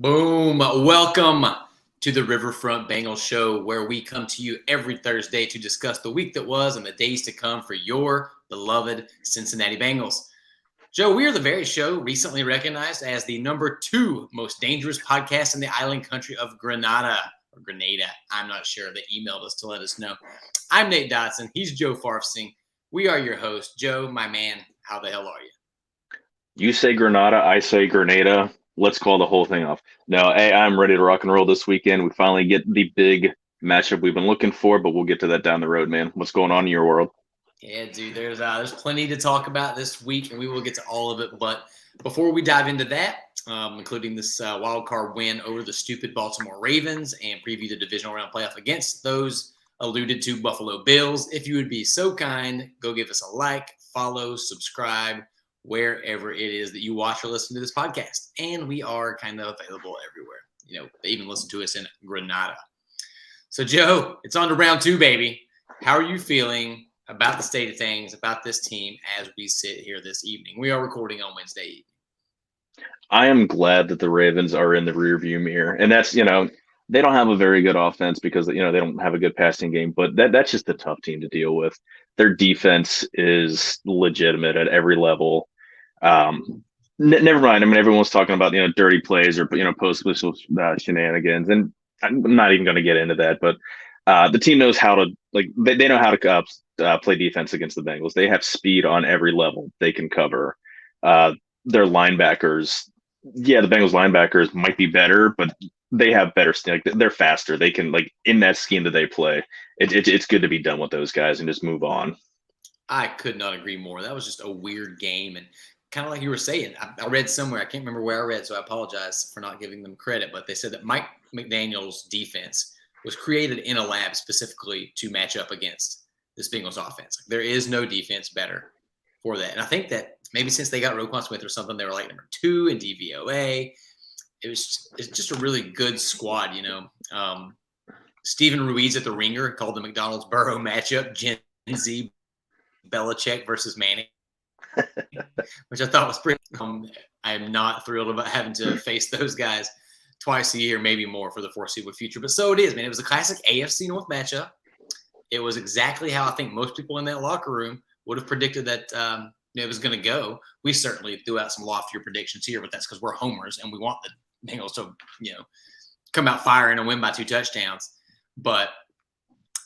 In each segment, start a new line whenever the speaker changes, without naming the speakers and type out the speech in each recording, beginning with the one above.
Boom. Welcome to the Riverfront Bengals show, where we come to you every Thursday to discuss the week that was and the days to come for your beloved Cincinnati Bengals. Joe, we are the very show recently recognized as the number 2 most dangerous podcast in the island country of Grenada. Or Grenada. I'm not sure. They emailed us to let us know. I'm Nate Dodson. He's Joe Farfsing. We are your hosts. Joe, my man, how the hell are you?
You say Grenada, I say Grenada. Let's call the whole thing off. No, hey, I'm ready to rock and roll this weekend. We finally get the big matchup we've been looking for, but we'll get to that down the road, man. What's going on in your world?
Yeah, dude, there's plenty to talk about this week, and we will get to all of it. But before we dive into that, including this wild card win over the stupid Baltimore Ravens and preview the divisional round playoff against those alluded to Buffalo Bills, if you would be so kind, go give us a like, follow, subscribe, wherever it is that you watch or listen to this podcast. And we are kind of available everywhere. You know, they even listen to us in Grenada. So, Joe, it's on to round 2, baby. How are you feeling about the state of things, about this team as we sit here this evening? We are recording on Wednesday evening.
I am glad that the Ravens are in the rearview mirror. And that's, they don't have a very good offense because, they don't have a good passing game, but that's just a tough team to deal with. Their defense is legitimate at every level. Never mind. I mean, everyone's talking about, dirty plays or, post whistle shenanigans. And I'm not even going to get into that, but the team knows how to, they know how to play defense against the Bengals. They have speed on every level they can cover. Their linebackers, the Bengals linebackers might be better, but they have better, they're faster. They can, in that scheme that they play, it's good to be done with those guys and just move on.
I could not agree more. That was just a weird game. And kind of like you were saying, I read somewhere, I can't remember where I read, so I apologize for not giving them credit, but they said that Mike McDaniel's defense was created in a lab specifically to match up against this Bengals offense. There is no defense better for that. And I think that maybe since they got Roquan Smith or something, they were like number 2 in DVOA. It's just a really good squad, Steven Ruiz at the Ringer called the McDonald's Burrow matchup, Gen Z Belichick versus Manning, which I thought was pretty. I am not thrilled about having to face those guys twice a year, maybe more for the foreseeable future. But so it is, man. It was a classic AFC North matchup. It was exactly how I think most people in that locker room would have predicted that it was going to go. We certainly threw out some loftier predictions here, but that's because we're homers and we want the Bengals to, come out firing and win by 2 touchdowns. But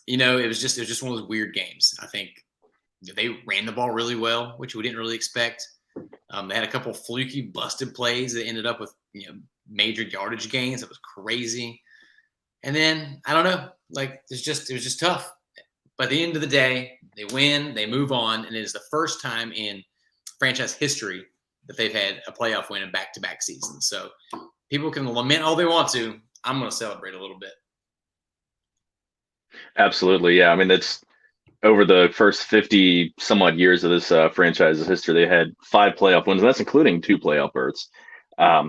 it was just one of those weird games. I think they ran the ball really well, which we didn't really expect. They had a couple of fluky, busted plays that ended up with major yardage gains. It was crazy. And then I don't know, it was just tough. But at the end of the day, they win, they move on, and it is the first time in franchise history that they've had a playoff win in back-to-back seasons. So people can lament all they want to. I'm going to celebrate a little bit.
Absolutely, yeah. I mean, that's over the first 50 some odd years of this franchise's history. They had 5 playoff wins, and that's including 2 playoff berths.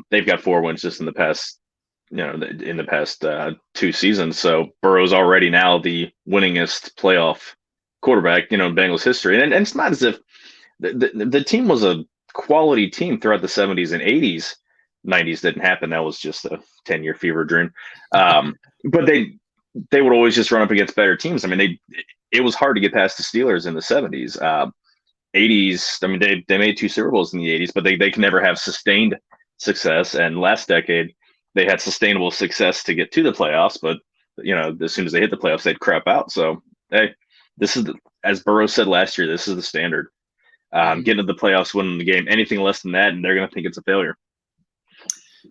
They've got 4 wins just in the past 2 seasons. So Burrow's already now the winningest playoff quarterback, in Bengals history. And it's not as if the team was a quality team throughout the 70s and 80s. 90s didn't happen. That was just a 10-year fever dream. But they would always just run up against better teams. I mean, it was hard to get past the Steelers in the 70s. 80s, I mean, they made 2 Super Bowls in the 80s, but they can never have sustained success. And last decade, they had sustainable success to get to the playoffs, but as soon as they hit the playoffs, they'd crap out. So, hey, this is as Burrow said last year, this is the standard. Getting to the playoffs, winning the game, anything less than that, and they're going to think it's a failure.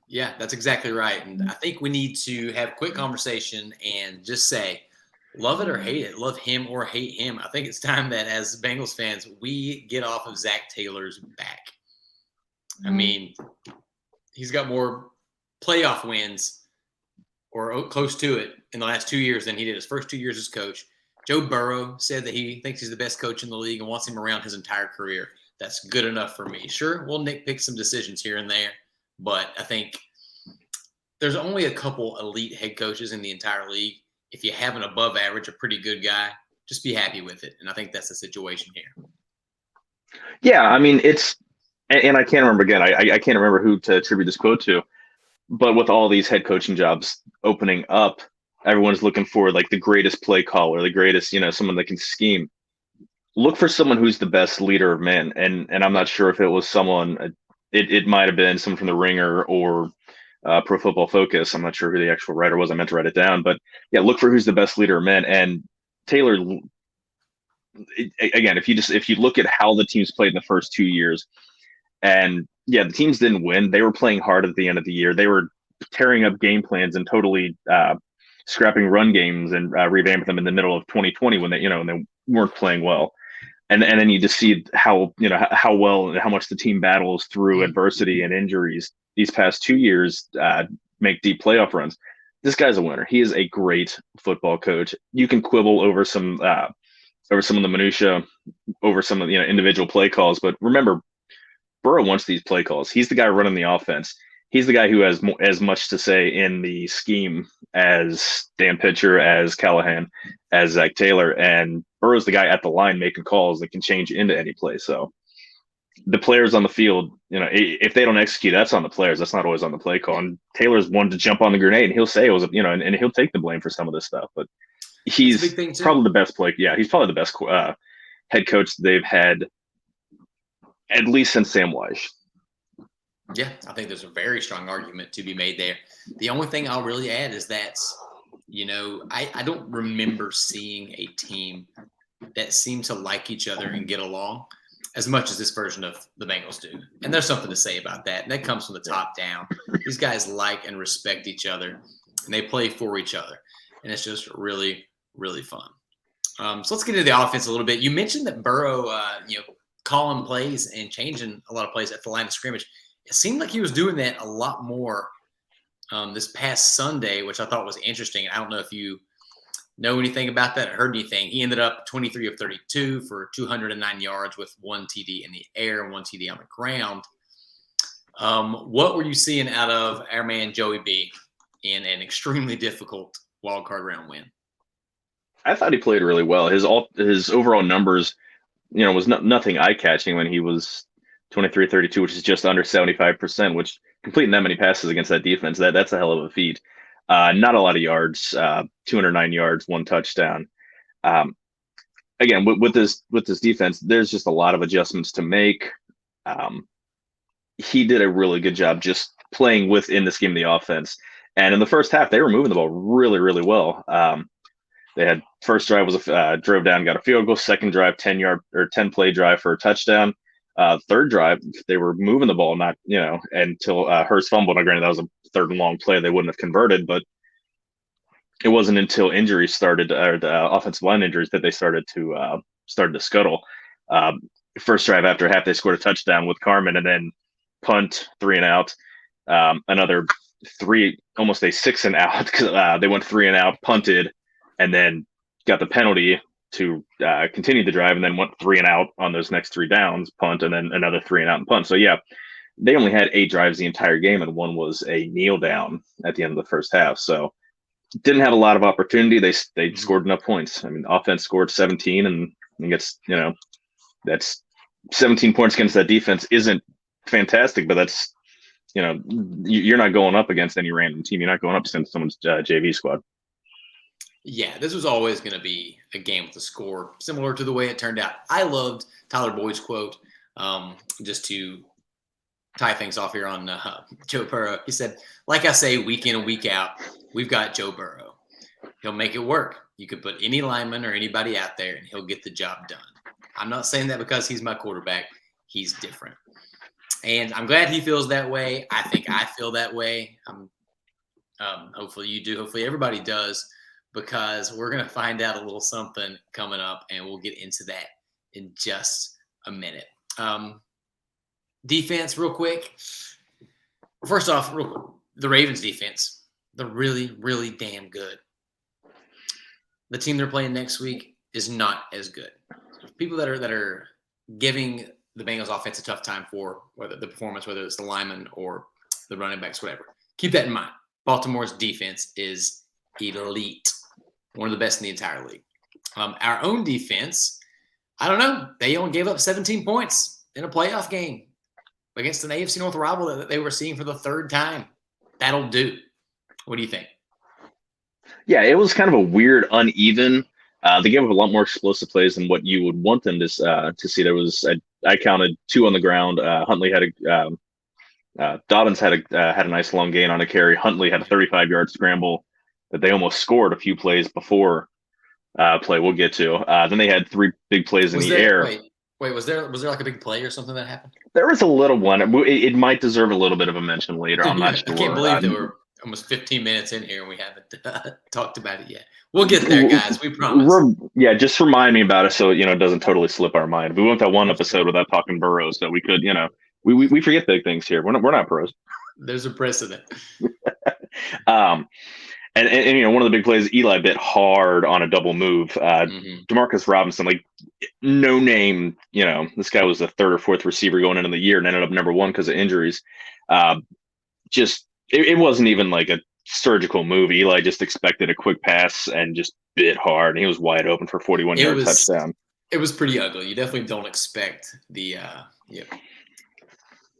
Yeah, that's exactly right. And I think we need to have a quick conversation and just say, love it or hate it, love him or hate him. I think it's time that as Bengals fans, we get off of Zach Taylor's back. I mean, he's got more playoff wins or close to it in the last 2 years than he did his first 2 years as coach. Joe Burrow said that he thinks he's the best coach in the league and wants him around his entire career. That's good enough for me. Sure, we'll nitpick some decisions here and there, but I think there's only a couple elite head coaches in the entire league. If you have an above average, a pretty good guy, just be happy with it. And I think that's the situation here.
Yeah, I mean, and I can't remember again. I can't remember who to attribute this quote to. But with all these head coaching jobs opening up, everyone's looking for like the greatest play caller, the greatest, someone that can scheme. Look for someone who's the best leader of men. And I'm not sure if it was someone, it might have been someone from the Ringer or Pro Football Focus. I'm not sure who the actual writer was. I meant to write it down, but yeah, look for who's the best leader of men. And Taylor, again, if you look at how the teams played in the first 2 years, and yeah, the teams didn't win. They were playing hard at the end of the year. They were tearing up game plans and totally scrapping run games and revamping them in the middle of 2020 when they weren't playing well. And then you just see how well and how much the team battles through adversity and injuries these past 2 years, make deep playoff runs. This guy's a winner. He is a great football coach. You can quibble over some of the minutia, over some of the individual play calls, but remember, Burrow wants these play calls. He's the guy running the offense. He's the guy who has as much to say in the scheme as Dan Pitcher, as Callahan, as Zach Taylor, and Burrow's the guy at the line making calls that can change into any play. So the players on the field, if they don't execute, that's on the players. That's not always on the play call. And Taylor's one to jump on the grenade, and he'll say it was, and he'll take the blame for some of this stuff. But he's probably the best play. Yeah, he's probably the best head coach they've had, at least since Sam Weish.
Yeah, I think there's a very strong argument to be made there. The only thing I'll really add is that, I don't remember seeing a team that seemed to like each other and get along as much as this version of the Bengals do. And there's something to say about that. And that comes from the top down. These guys like and respect each other, and they play for each other. And it's just really, really fun. So let's get into the offense a little bit. You mentioned that Burrow, calling plays and changing a lot of plays at the line of scrimmage. It seemed like he was doing that a lot more this past Sunday, which I thought was interesting. I don't know if you know anything about that or heard anything. He ended up 23 of 32 for 209 yards with 1 TD in the air and 1 TD on the ground. What were you seeing out of our man Joey B in an extremely difficult wildcard round win?
I thought he played really well. His overall numbers, was nothing eye-catching when he was 23-32, which is just under 75%, which completing that many passes against that defense, that's a hell of a feat. Not a lot of yards, 209 yards, 1 touchdown. Again, with this defense, there's just a lot of adjustments to make. He did a really good job just playing within the scheme of the offense. And in the first half, they were moving the ball really, really well. They had first drive was drove down, got a field goal. Second drive, 10-play drive for a touchdown. Third drive, they were moving the ball, not until Hurst fumbled. Now, granted, that was a third and long play; they wouldn't have converted. But it wasn't until injuries started, or the offensive line injuries, that they started to scuttle. First drive after half, they scored a touchdown with Carmen, and then punt, 3 and out. Another 3, almost a 6 and out, because they went 3 and out, punted, and then got the penalty to continue the drive, and then went 3 and out on those next 3 downs, punt, and then another 3 and out and punt. So yeah, they only had 8 drives the entire game, and 1 was a kneel down at the end of the first half. So didn't have a lot of opportunity. They scored enough points. I mean, offense scored 17, and I guess that's 17 points against that defense isn't fantastic, but that's you're not going up against any random team. You're not going up against someone's JV squad.
Yeah, this was always going to be a game with a score, similar to the way it turned out. I loved Tyler Boyd's quote, just to tie things off here on Joe Burrow. He said, like I say, week in and week out, we've got Joe Burrow. He'll make it work. You could put any lineman or anybody out there, and he'll get the job done. I'm not saying that because he's my quarterback. He's different. And I'm glad he feels that way. I think I feel that way. Hopefully you do. Hopefully everybody does, because we're going to find out a little something coming up, and we'll get into that in just a minute. Defense, real quick. First off, the Ravens defense, they're really, really damn good. The team they're playing next week is not as good. People that are giving the Bengals offense a tough time for whether it's the linemen or the running backs, whatever. Keep that in mind. Baltimore's defense is elite. One of the best in the entire league. Our own defense, I don't know. They only gave up 17 points in a playoff game against an AFC North rival that they were seeing for the third time. that'll do. What do you think?
Yeah, it was kind of a weird, uneven. They gave up a lot more explosive plays than what you would want them to see. There was I counted 2 on the ground. Huntley had Dobbins had a nice long gain on a carry. Huntley had a 35-yard scramble that they almost scored a few plays before play we'll get to. Then they had 3 big plays in the air.
Wait, was there like a big play or something that happened?
There was a little one. It might deserve a little bit of a mention later. I'm not sure.
I can't believe that we're almost 15 minutes in here and we haven't talked about it yet. We'll get there, guys. We promise.
Yeah, just remind me about it so it doesn't totally slip our mind. We went that one episode without talking Burrows, so we could, we forget big things here. We're not pros.
There's a precedent.
And one of the big plays, Eli bit hard on a double move. Demarcus Robinson, like no name, this guy was the 3rd or 4th receiver going into the year and ended up number 1 because of injuries. It wasn't even like a surgical move. Eli just expected a quick pass and just bit hard, and he was wide open for 41-yard touchdown.
It was pretty ugly. You definitely don't expect the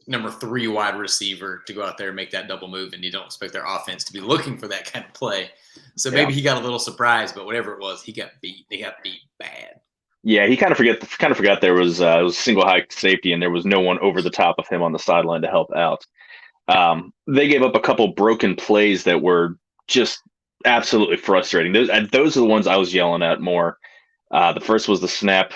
number 3 wide receiver to go out there and make that double move, and you don't expect their offense to be looking for that kind of play. So maybe he got a little surprised, but whatever it was, he got beat. They got beat bad. Yeah,
he kind of forgot there was it was single high safety, and there was no one over the top of him on the sideline to help out. They gave up a couple broken plays that were just absolutely frustrating. Those are the ones I was yelling at more. The first was the snap.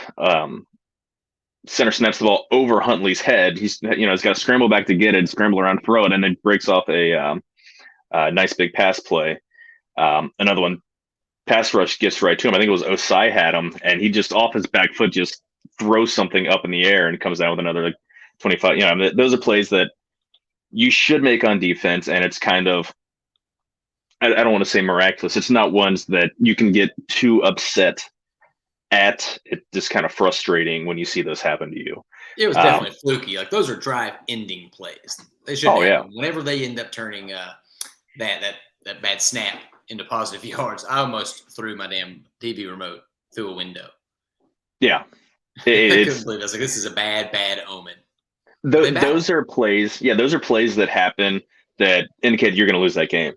Center snaps the ball over Huntley's head. He's got to scramble back to get it, scramble around, throw it, and then breaks off a nice big pass play. Another one, pass rush gets right to him. I think it was Osai had him, and he just off his back foot just throws something up in the air and comes down with another 25. Those are plays that you should make on defense, and it's kind of, I don't want to say miraculous. It's not ones that you can get too upset at. It's just kind of frustrating when you see those happen to you.
It was definitely fluky. Like those are drive-ending plays. They should. Whenever they end up turning that bad snap into positive yards, I almost threw my damn TV remote through a window.
Yeah,
I couldn't believe it. I was like, this is a bad omen.
Those are plays. Yeah, those are plays that happen that indicate you're going to lose that game.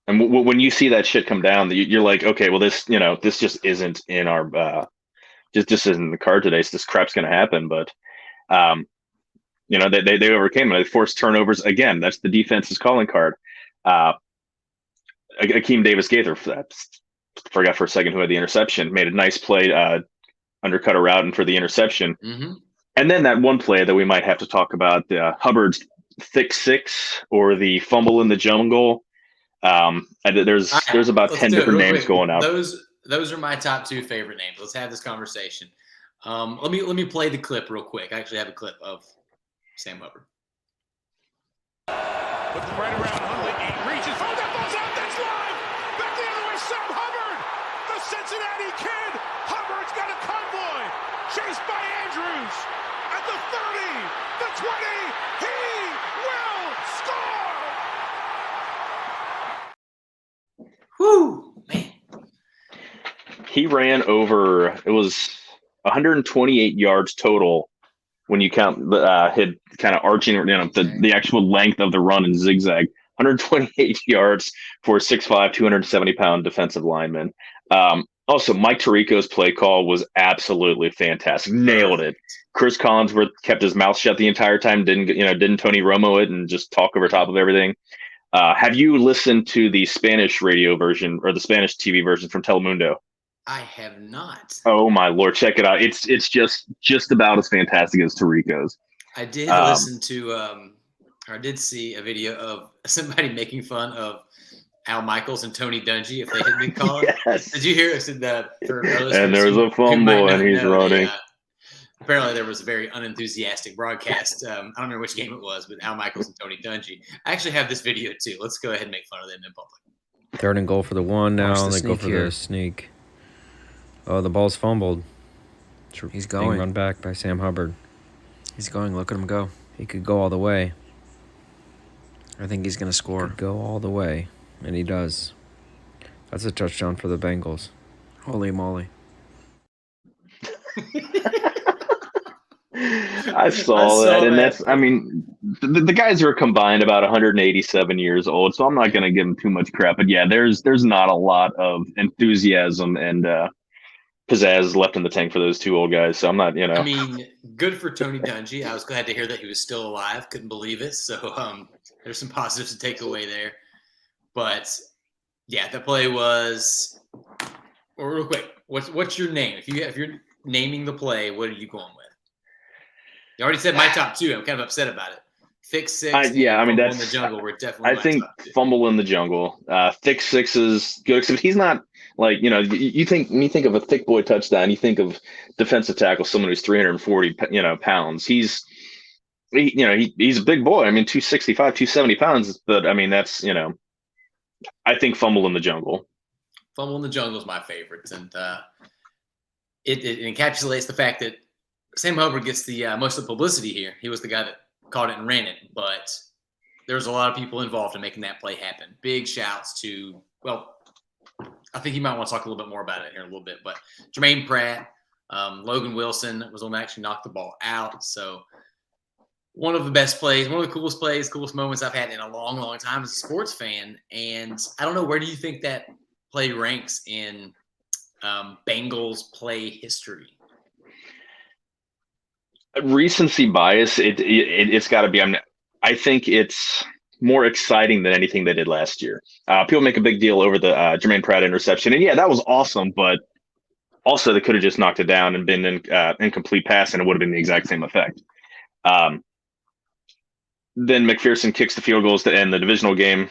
And when you see that shit come down, you're like, okay, well, this just isn't in our, just isn't in the card today. So this crap's going to happen. But, they overcame it. They forced turnovers again. That's the defense's calling card. Akeem Davis-Gaither, forgot for a second who had the interception, made a nice play, undercut a route and for the interception.
Mm-hmm.
And then that one play that we might have to talk about, Hubbard's thick 6 or the fumble in the jungle. There's about 10 different names going out.
Those are my top 2 favorite names. Let's have this conversation. Let me play the clip real quick. I actually have a clip of Sam Hubbard.
Looking right around Huntley. He reaches. Oh, that ball's out. That's live. Back the other way. Sam Hubbard, the Cincinnati kid. Hubbard's got a convoy. Chased by Andrews. At the 30, the 20. He will score.
Whew, man.
He ran over, it was 128 yards total when you count his kind of arching, the actual length of the run and zigzag. 128 yards for a 6'5", 270-pound defensive lineman. Also, Mike Tirico's play call was absolutely fantastic. Nailed it. Chris Collinsworth kept his mouth shut the entire time. Didn't Tony Romo it and just talk over top of everything. Have you listened to the Spanish radio version or the Spanish TV version from Telemundo?
I have not.
Oh my Lord, check it out. It's just about as fantastic as Tirico's.
I did listen to, or I did see a video of somebody making fun of Al Michaels and Tony Dungy if they had been calling.
Yes.
Did you hear it? And
there's a fumble and he's running.
Apparently there was a very unenthusiastic broadcast. I don't remember which game it was, but Al Michaels and Tony Dungy. I actually have this video too. Let's go ahead and make fun of them in public.
3rd and goal for the 1 now, and they go for the sneak. Oh, the ball's fumbled.
He's going.
Being run back by Sam Hubbard.
He's going. Look at him go.
He could go all the way.
I think he's going to score.
Could go all the way, and he does. That's a touchdown for the Bengals.
Holy moly.
I saw that, and that's, I mean, the guys are combined about 187 years old, so I'm not going to give them too much crap. But yeah, there's not a lot of enthusiasm and pizzazz left in the tank for those two old guys. So I'm not,
I mean, good for Tony Dungy. I was glad to hear that he was still alive. Couldn't believe it. So there's some positives to take away there. But yeah, the play was. Well, real quick, what's your name? If you're naming the play, what are you going with? You already said my top two. I'm kind of upset about it. Thick Six.
Yeah, I mean, that's
in the jungle. We're definitely.
I think Fumble in the Jungle. Thick Six is good because he's not like, you know, you think when you think of a thick boy touchdown, you think of defensive tackle, someone who's 340 pounds. He's a big boy. I mean, 265, 270 pounds. But I mean, that's, I think Fumble in the Jungle.
Fumble in the Jungle is my favorite, and it encapsulates the fact that Sam Hubbard gets the most of the publicity here. He was the guy that caught it and ran it, but there's a lot of people involved in making that play happen. Big shouts to, well, I think you might want to talk a little bit more about it here in a little bit, but Jermaine Pratt, Logan Wilson was the one that actually knocked the ball out. So one of the best plays, one of the coolest plays, coolest moments I've had in a long, long time as a sports fan. And I don't know, where do you think that play ranks in Bengals play history?
Recency bias, it's got to be. I think it's more exciting than anything they did last year. People make a big deal over the Jermaine Pratt interception, and yeah, that was awesome. But also, they could have just knocked it down and been incomplete pass, and it would have been the exact same effect. Then McPherson kicks the field goals to end the divisional game,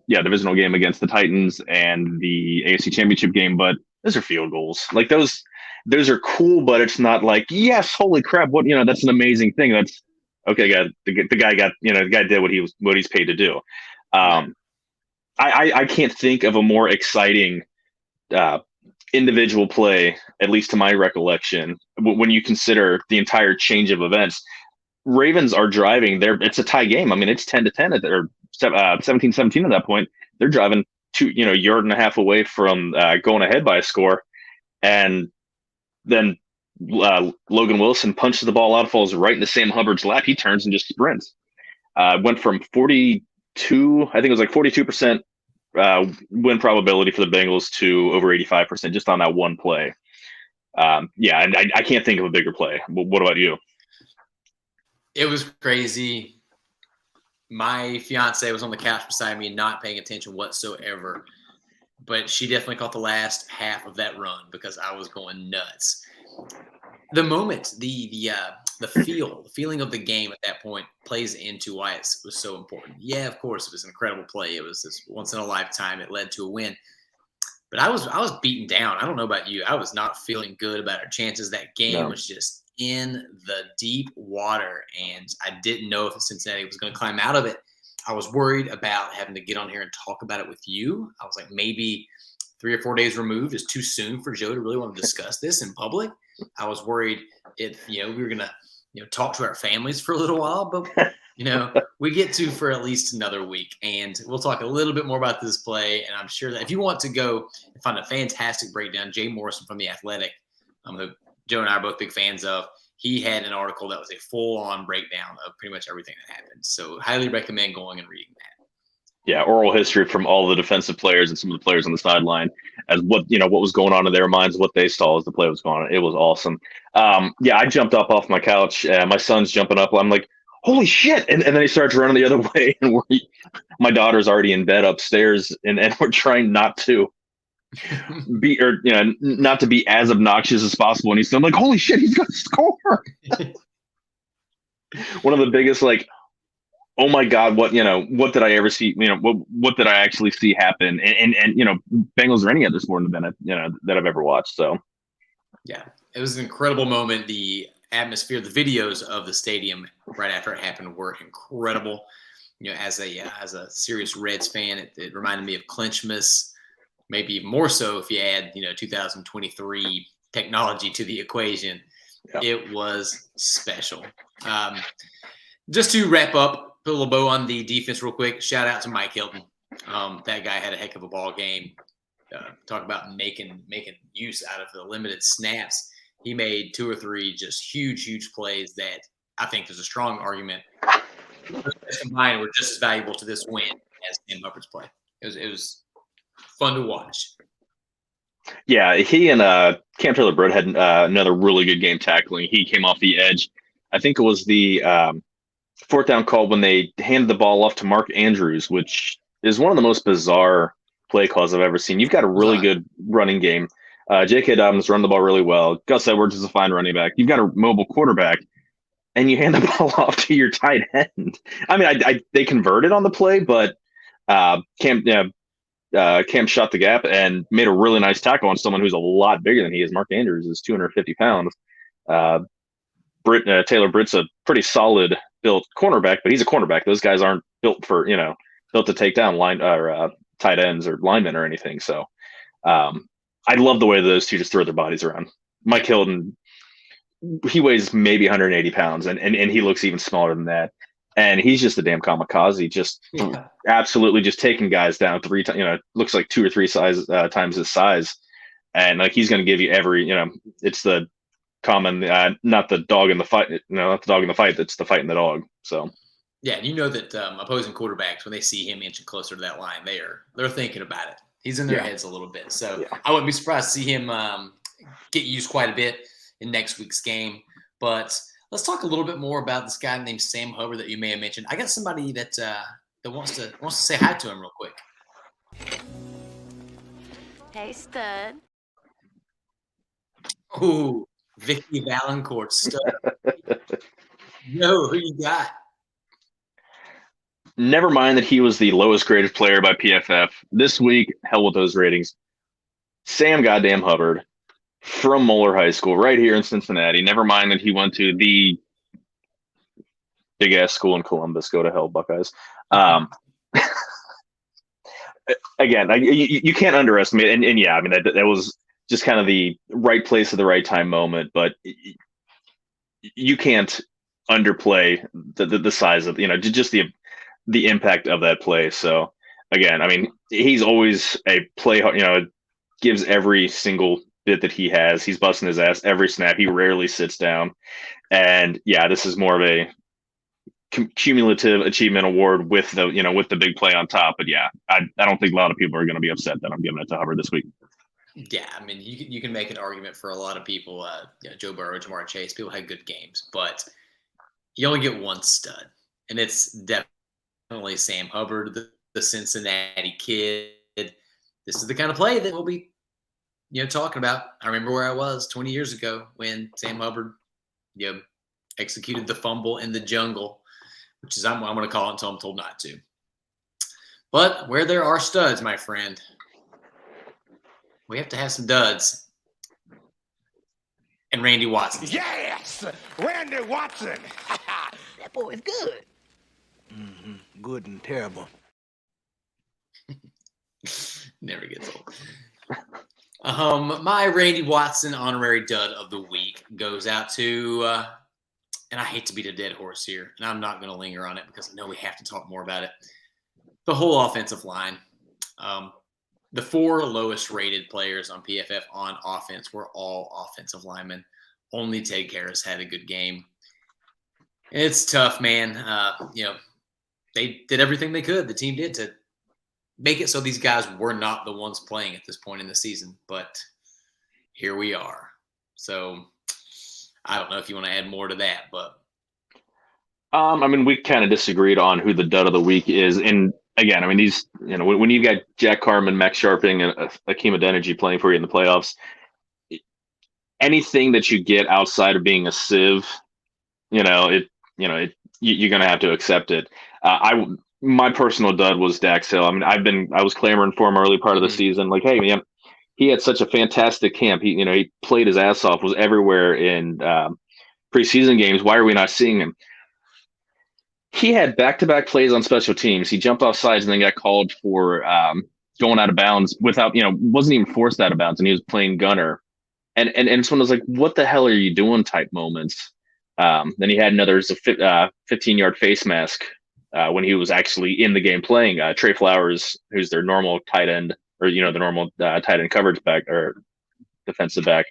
divisional game against the Titans and the AFC Championship game. But those are field goals. Like those are cool, but it's not like, yes, holy crap, what, that's an amazing thing. That's okay, guy. The guy got, the guy did what he's paid to do. I can't think of a more exciting individual play, at least to my recollection, when you consider the entire change of events. Ravens are driving there. It's a tie game. I mean, it's 10-10 or 17-17 at that point. They're driving yard and a half away from going ahead by a score. And then Logan Wilson punches the ball out, falls right into Sam Hubbard's lap. He turns and just sprints. Went from 42, I think it was like 42% win probability for the Bengals to over 85% just on that one play. And I can't think of a bigger play. What about you?
It was crazy. My fiance was on the couch beside me and not paying attention whatsoever, but she definitely caught the last half of that run because I was going nuts. The moment, the feeling of the game at that point plays into why it was so important. Yeah, of course, it was an incredible play. It was this once in a lifetime. It led to a win. But I was beaten down. I don't know about you. I was not feeling good about our chances. That game was just in the deep water, and I didn't know if Cincinnati was going to climb out of it. I was worried about having to get on here and talk about it with you. I was like, maybe 3 or 4 days removed is too soon for Joe to really want to discuss this in public. I was worried if we were going to talk to our families for a little while, but we get to for at least another week, and we'll talk a little bit more about this play. And I'm sure that if you want to go and find a fantastic breakdown, Jay Morrison from The Athletic, who Joe and I are both big fans of, he had an article that was a full-on breakdown of pretty much everything that happened. So highly recommend going and reading that. Yeah,
oral history from all the defensive players and some of the players on the sideline as what was going on in their minds, what they saw as the play was going on. It was awesome. I jumped up off my couch. My son's jumping up. I'm like, holy shit. And then he starts running the other way. And my daughter's already in bed upstairs, and we're trying not to not to be as obnoxious as possible. And I'm like, holy shit, he's going to score. One of the biggest, like, oh my God, what did I ever see? What did I actually see happen? And Bengals or any other sport in the Bennett, that I've ever watched. So,
yeah, it was an incredible moment. The atmosphere, the videos of the stadium right after it happened were incredible. As a serious Reds fan, it reminded me of Clinchmas. Maybe even more so if you add, 2023 technology to the equation. Yeah. It was special. Just to wrap up, put a little bow on the defense real quick. Shout out to Mike Hilton. That guy had a heck of a ball game. Talk about making use out of the limited snaps. he made 2 or 3 just huge plays that I think there's a strong argument those combined were just as valuable to this win as Sam Hubbard's play. It was fun to watch.
Yeah, he and Cam Taylor-Britt had another really good game tackling. He came off the edge. I think it was the fourth down call when they handed the ball off to Mark Andrews, which is one of the most bizarre play calls I've ever seen. You've got a really good running game. J.K. Dobbins run the ball really well. Gus Edwards is a fine running back. You've got a mobile quarterback, and you hand the ball off to your tight end. I mean, they converted on the play, but Cam shot the gap and made a really nice tackle on someone who's a lot bigger than he is. Mark Andrews is 250 pounds. Taylor-Britt's a pretty solid built cornerback, but he's a cornerback. Those guys aren't built to take down tight ends or linemen or anything. So I love the way those two just throw their bodies around. Mike Hilton, he weighs maybe 180 pounds, and he looks even smaller than that. And he's just a damn kamikaze, just absolutely just taking guys down 3 times. Looks like 2 or 3 times his size, and like he's going to give you every. It's the common, not the dog in the fight. Not the dog in the fight. It's the fight in the dog. So. Yeah,
that opposing quarterbacks, when they see him inching closer to that line, they're thinking about it. He's in their heads a little bit. So I wouldn't be surprised to see him get used quite a bit in next week's game. But let's talk a little bit more about this guy named Sam Hubbard that you may have mentioned. I got somebody that wants to say hi to him real quick.
Hey, stud.
Ooh, Vicky Valancourt, stud. Yo, who you got?
Never mind that he was the lowest graded player by PFF. This week, hell with those ratings. Sam goddamn Hubbard from Moeller High School right here in Cincinnati. Never mind that he went to the big-ass school in Columbus. Go to hell, Buckeyes. Again, you can't underestimate it. And yeah, I mean, that was just kind of the right place at the right time moment. But you can't underplay the size of, just the impact of that play. So again, I mean, he's always a play, gives every single bit that he has. He's busting his ass every snap. He rarely sits down. And yeah, this is more of a cumulative achievement award with the big play on top. But yeah, I don't think a lot of people are going to be upset that I'm giving it to Hubbard this week.
Yeah, I mean, you can make an argument for a lot of people. Joe Burrow, Jamar Chase, people had good games, but you only get one stud, and it's definitely Sam Hubbard, the Cincinnati kid. This is the kind of play that we'll be, talking about. I remember where I was 20 years ago when Sam Hubbard, executed the fumble in the jungle, which is I'm going to call it until I'm told not to. But where there are studs, my friend, we have to have some duds. And Randy Watson.
Yes! Randy Watson!
That boy is good. Mm-hmm. Good and terrible.
Never gets old. My Randy Watson honorary dud of the week goes out to, and I hate to beat a dead horse here, and I'm not going to linger on it because I know we have to talk more about it. The whole offensive line. The 4 lowest rated players on PFF on offense were all offensive linemen. Only Ted Karras had a good game. It's tough, man. They did everything they could. The team did to make it so these guys were not the ones playing at this point in the season. But here we are. So I don't know if you want to add more to that, but.
I mean, we kind of disagreed on who the dud of the week is. And again, I mean, these, when you've got Jack Carman, Max Sharping, and Akeem Adeniji playing for you in the playoffs, anything that you get outside of being a sieve, you're going to have to accept it. My personal dud was Dax Hill. I mean, I was clamoring for him early part of the season. Like, hey, man, he had such a fantastic camp. He played his ass off, was everywhere in preseason games. Why are we not seeing him? He had back-to-back plays on special teams. He jumped off sides and then got called for going out of bounds without, wasn't even forced out of bounds, and he was playing gunner. And someone was like, what the hell are you doing type moments. Then he had another 15-yard face mask when he was actually in the game playing. Trey Flowers, who's their normal tight end, or, the normal tight end coverage back or defensive back,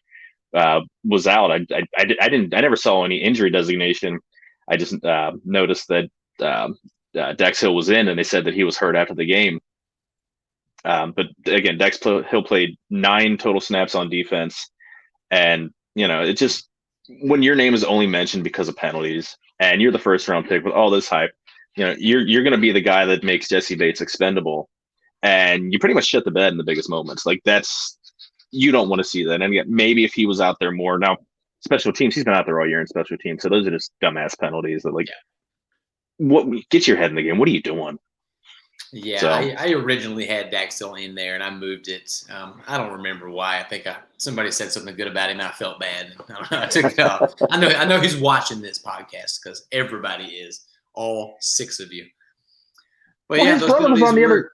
was out. I never saw any injury designation. I just noticed that Dex Hill was in, and they said that he was hurt after the game. But again, Hill played 9 total snaps on defense, and it just, when your name is only mentioned because of penalties, and you're the first round pick with all this hype, you're going to be the guy that makes Jesse Bates expendable, and you pretty much shut the bed in the biggest moments. Like, you don't want to see that. And again, maybe if he was out there more now, special teams, he's been out there all year in special teams, so those are just dumbass penalties that, like, what, get your head in the game. What are you doing?
Yeah,
So,
I originally had Dax still in there, and I moved it. I don't remember why. I think somebody said something good about him, and I felt bad. I don't know. I took it off. I know he's watching this podcast because everybody is, all 6 of you. But
well,
yeah,
his brother was on the other.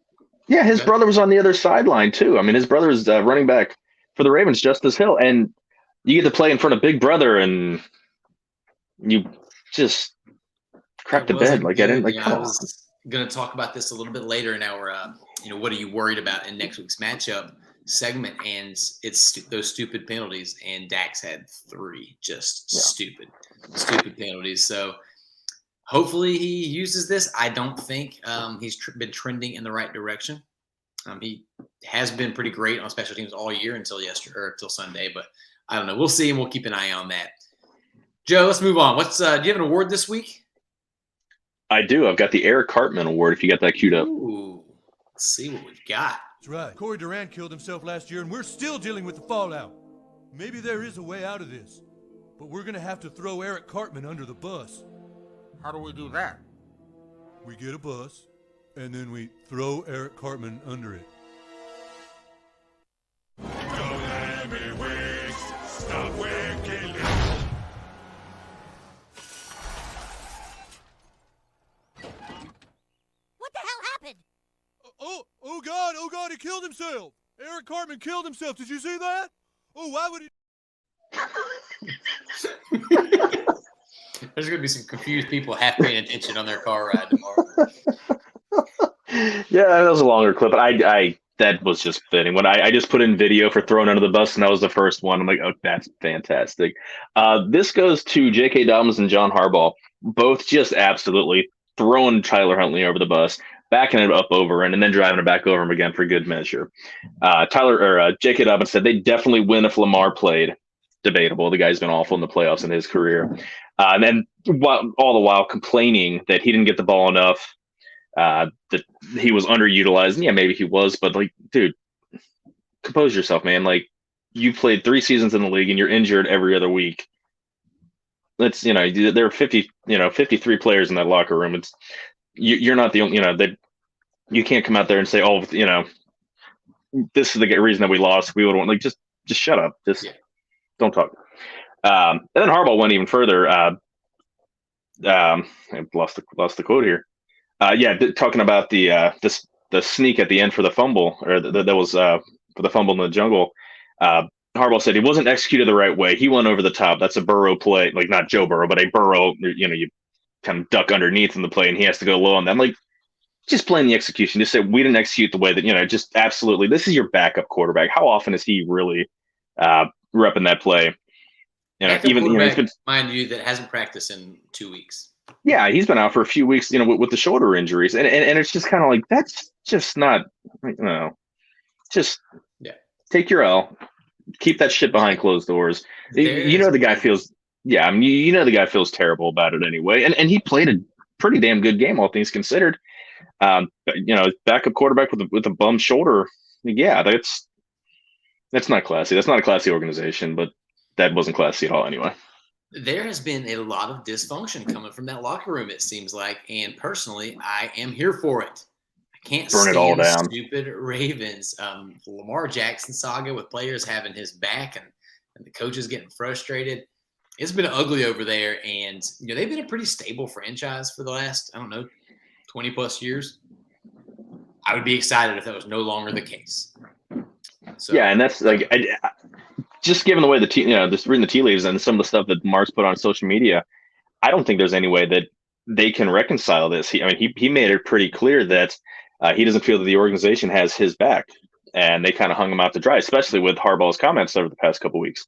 Yeah, his brother was on the other sideline too. I mean, his brother was running back for the Ravens, Justice Hill, and you get to play in front of Big Brother, and you just crack the bed. Like, I didn't like.
I was going to talk about this a little bit later in our, what are you worried about in next week's matchup segment, and it's those stupid penalties, and Dax had 3 just stupid penalties. So hopefully he uses this. I don't think he's been trending in the right direction. He has been pretty great on special teams all year until Sunday, but I don't know. We'll see, and we'll keep an eye on that. Joe, let's move on. Do you have an award this week?
I do. I've got the Eric Cartman Award, if you got that queued up.
Ooh, let's see what we've got.
That's right. Corey Durant killed himself last year, and we're still dealing with the fallout. Maybe there is a way out of this, but we're going to have to throw Eric Cartman under the bus.
How do we do that?
We get a bus, and then we throw Eric Cartman under it.
Don't let me waste. Stop waking.
What the hell happened?
Oh God, he killed himself. Eric Cartman killed himself. Did you see that? Oh, why would he?
There's going to be some confused people half paying attention on their car ride tomorrow.
Yeah, that was a longer clip, but I that was just fitting. When I just put in video for throwing under the bus, and that was the first one. I'm like, oh, that's fantastic. This goes to J.K. Dobbins and John Harbaugh, both just absolutely throwing Tyler Huntley over the bus, backing it up over, and then driving it back over him again for good measure. J.K. Dobbins said they'd definitely win if Lamar played. Debatable. The guy's been awful in the playoffs in his career. And then all the while complaining that he didn't get the ball enough, that he was underutilized. And yeah, maybe he was, but like, dude, compose yourself, man. Like, you played 3 seasons in the league and you're injured every other week. There are 53 players in that locker room. You're not the only, that you can't come out there and say, oh, this is the reason that we lost. We would want, like, just shut up. Don't talk. And then Harbaugh went even further. I lost the quote here. Talking about the sneak at the end for the fumble, or that was for the fumble in the jungle. Harbaugh said he wasn't executed the right way. He went over the top. That's a Burrow play, like not Joe Burrow, but a Burrow. You kind of duck underneath in the play, and he has to go low on them. Like, just playing the execution. Just say we didn't execute the way that just absolutely. This is your backup quarterback. How often is he really repping that play? He's been,
mind you, that hasn't practiced in 2 weeks.
Yeah, he's been out for a few weeks, with the shoulder injuries, and it's just kind of like, that's just not, just take your L, keep that shit behind closed doors. The guy feels, the guy feels terrible about it anyway, and he played a pretty damn good game, all things considered. Backup quarterback with a bum shoulder, that's not classy. That's not a classy organization, but that wasn't classy at all anyway.
There has been a lot of dysfunction coming from that locker room, it seems like, and personally, I am here for it. I can't
burn
stand
it all down.
Stupid Ravens. Lamar Jackson saga with players having his back and the coaches getting frustrated. It's been ugly over there, and they've been a pretty stable franchise for the last, 20 plus years. I would be excited if that was no longer the case. So,
yeah, and that's like, just given the way just reading the tea leaves and some of the stuff that Mark's put on social media, I don't think there's any way that they can reconcile this. He made it pretty clear that he doesn't feel that the organization has his back, and they kind of hung him out to dry, especially with Harbaugh's comments over the past couple of weeks.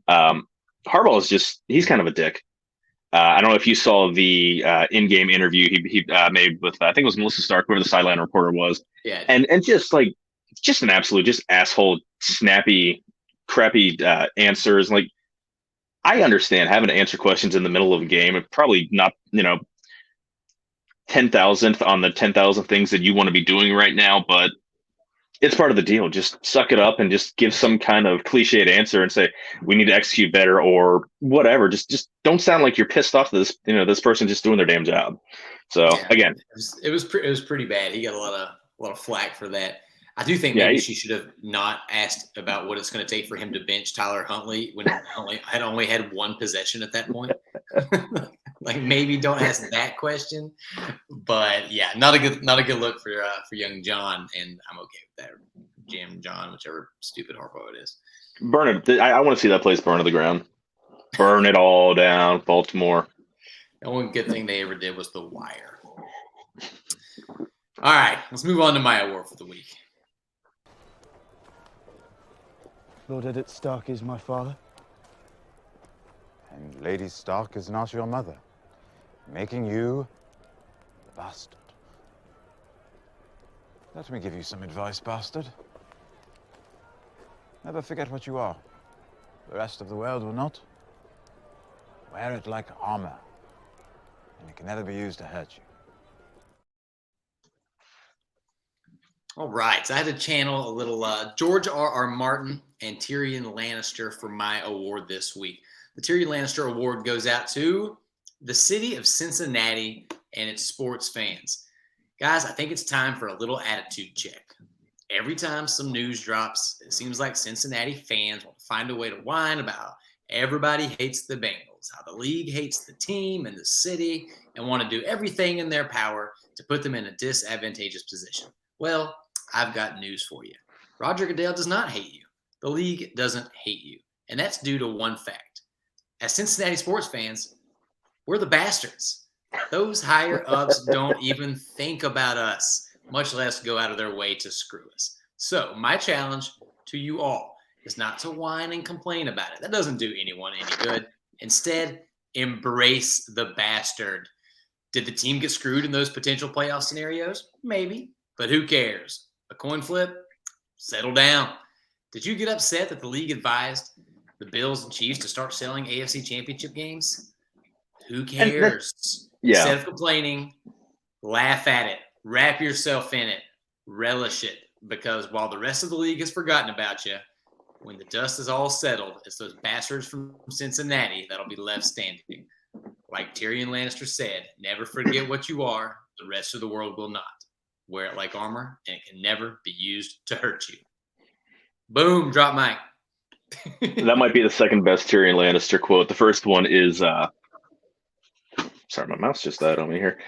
Harbaugh he's kind of a dick. I don't know if you saw the in-game interview he made with, I think it was Melissa Stark, whoever the sideline reporter was.
Yeah.
And just an absolute asshole, snappy, crappy answers. Like, I understand having to answer questions in the middle of a game and probably not, 10,000th on the 10,000 things that you want to be doing right now, but it's part of the deal. Just suck it up and just give some kind of cliched answer and say, we need to execute better or whatever. Just don't sound like you're pissed off this, this person just doing their damn job. So again,
it was pretty bad. He got a lot of flack for that. I do think maybe she should have not asked about what it's going to take for him to bench Tyler Huntley when Huntley had only had one possession at that point. Like, maybe don't ask that question. But yeah, not a good look for young John, and I'm okay with that. Jim, John, whichever stupid Harbaugh it is.
Burn it. I want to see that place burn to the ground. Burn it all down, Baltimore.
The only good thing they ever did was The Wire. All right, let's move on to my award for the week.
Lord Edit Stark is my father.
And Lady Stark is not your mother, making you a bastard. Let me give you some advice, bastard. Never forget what you are. The rest of the world will not. Wear it like armor, and it can never be used to hurt you.
All right, so I had to channel a little George R.R. Martin and Tyrion Lannister for my award this week. The Tyrion Lannister Award goes out to the city of Cincinnati and its sports fans. Guys, I think it's time for a little attitude check. Every time some news drops, it seems like Cincinnati fans want to find a way to whine about how everybody hates the Bengals, how the league hates the team and the city, and want to do everything in their power to put them in a disadvantageous position. Well, I've got news for you. Roger Goodell does not hate you. The league doesn't hate you. And that's due to one fact. As Cincinnati sports fans, we're the bastards. Those higher ups don't even think about us, much less go out of their way to screw us. So my challenge to you all is not to whine and complain about it. That doesn't do anyone any good. Instead, embrace the bastard. Did the team get screwed in those potential playoff scenarios? Maybe, but who cares? A coin flip? Settle down. Did you get upset that the league advised the Bills and Chiefs to start selling AFC Championship games? Who cares? Instead of complaining, laugh at it. Wrap yourself in it. Relish it. Because while the rest of the league has forgotten about you, when the dust is all settled, it's those bastards from Cincinnati that'll be left standing. Like Tyrion Lannister said, never forget what you are. The rest of the world will not. Wear it like armor, and it can never be used to hurt you. Boom, drop mic.
That might be the second best Tyrion Lannister quote. The first one is, sorry, my mouse just died on me here.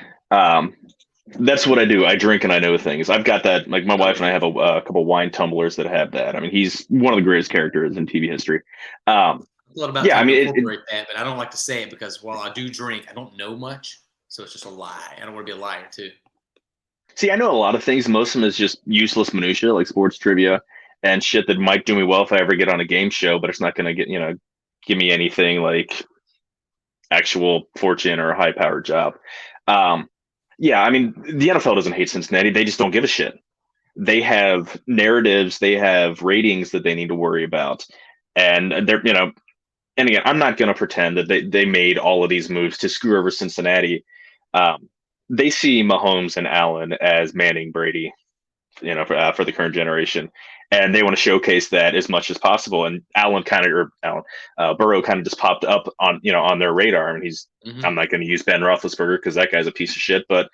That's what I do. I drink and I know things. I've got that. Like, my wife and I have a couple wine tumblers that have that. I mean, he's one of the greatest characters in TV history.
A lot about
I mean,
incorporate that, but I don't like to say it because while I do drink, I don't know much, so it's just a lie. I don't want to be a liar too.
See, I know a lot of things. Most of them is just useless minutia, like sports trivia and shit that might do me well if I ever get on a game show, but it's not going to give me anything like actual fortune or a high-powered job. I mean, the NFL doesn't hate Cincinnati. They just don't give a shit. They have narratives. They have ratings that they need to worry about. And they're, and again, I'm not going to pretend that they made all of these moves to screw over Cincinnati. They see Mahomes and Allen as Manning, Brady, for the current generation, and they want to showcase that as much as possible. And Burrow kind of just popped up on their radar, and he's. Mm-hmm. I'm not going to use Ben Roethlisberger because that guy's a piece of shit, but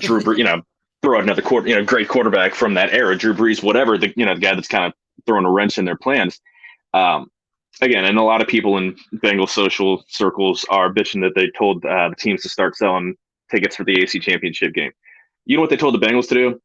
Drew, throw out another great quarterback from that era, Drew Brees, whatever the guy that's kind of throwing a wrench in their plans. Again, and a lot of people in Bengals social circles are bitching that they told the teams to start selling tickets for the AFC Championship game. You know what they told the Bengals to do?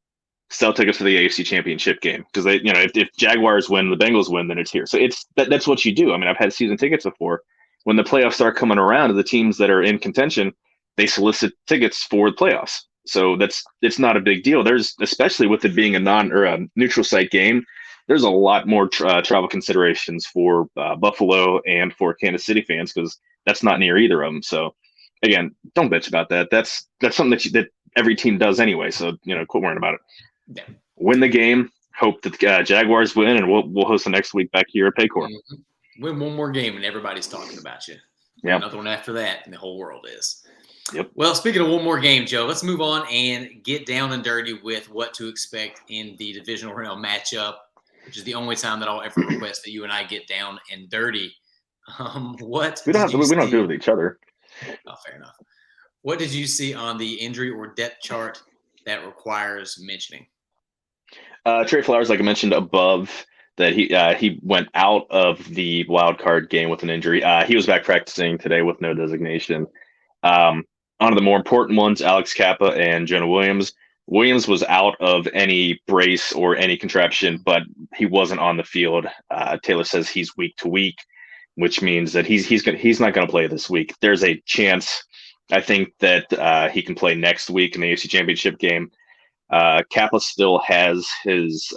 Sell tickets for the AFC Championship game, because they, if Jaguars win, the Bengals win, then it's here. So that's what you do. I mean, I've had season tickets before. When the playoffs start coming around, to the teams that are in contention, they solicit tickets for the playoffs. So it's not a big deal. There's, especially with it being a neutral site game, there's a lot more travel considerations for Buffalo and for Kansas City fans because that's not near either of them. So again, don't bitch about that. That's something that every team does anyway. So quit worrying about it.
Yeah.
Win the game. Hope that the Jaguars win, and we'll host the next week back here at Paycor.
Win one more game, and everybody's talking about you.
Yeah.
Another one after that, and the whole world is.
Yep.
Well, speaking of one more game, Joe, let's move on and get down and dirty with what to expect in the divisional round matchup, which is the only time that I'll ever request that you and I get down and dirty. We don't have to
do it with each other.
Oh, fair enough. What did you see on the injury or depth chart that requires mentioning?
Trey Flowers, like I mentioned above, that he went out of the wild card game with an injury. He was back practicing today with no designation. One of the more important ones, Alex Kappa and Jonah Williams. Williams was out of any brace or any contraption, but he wasn't on the field. Taylor says he's week to week, which means that he's not going to play this week. There's a chance, I think, that he can play next week in the AFC Championship game. Kappa still has his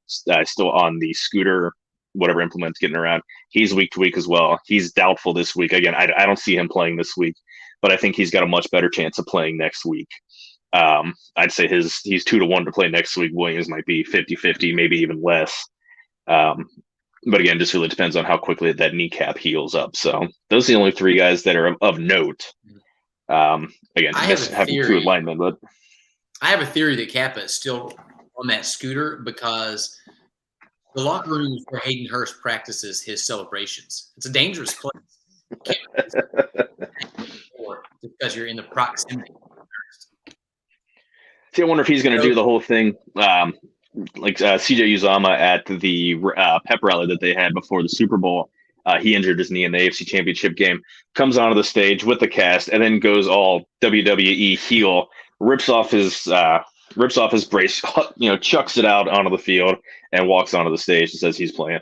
still on the scooter, whatever implement's getting around. He's week to week as well. He's doubtful this week. Again, I don't see him playing this week, but I think he's got a much better chance of playing next week. I'd say he's 2-1 to play next week. Williams might be 50-50, maybe even less. But again, just really depends on how quickly that kneecap heals up. So those are the only three guys that are of note. Again, I guess having two linemen, but
I have a theory that Kappa is still on that scooter because the locker room is where Hayden Hurst practices his celebrations. It's a dangerous place. Because you're in the proximity.
See, I wonder if he's going to do the whole thing like CJ Uzama at the pep rally that they had before the Super Bowl. He injured his knee in the AFC Championship game, comes onto the stage with the cast, and then goes all WWE heel, rips off his brace, chucks it out onto the field, and walks onto the stage and says he's playing.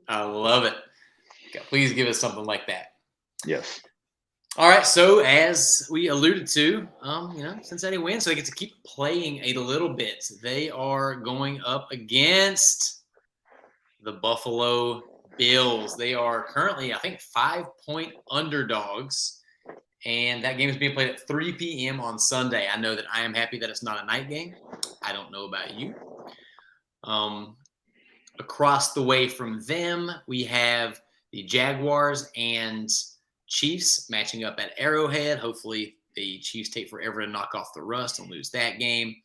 I love it. Please give us something like that.
Yes.
All right, so as we alluded to, Cincinnati wins, so they get to keep playing a little bit. They are going up against the Buffalo Bills. They are currently, I think, 5-point underdogs, and that game is being played at 3 p.m. on Sunday. I know that I am happy that it's not a night game. I don't know about you. Across the way from them, we have the Jaguars and Chiefs matching up at Arrowhead. Hopefully the Chiefs take forever to knock off the rust and lose that game.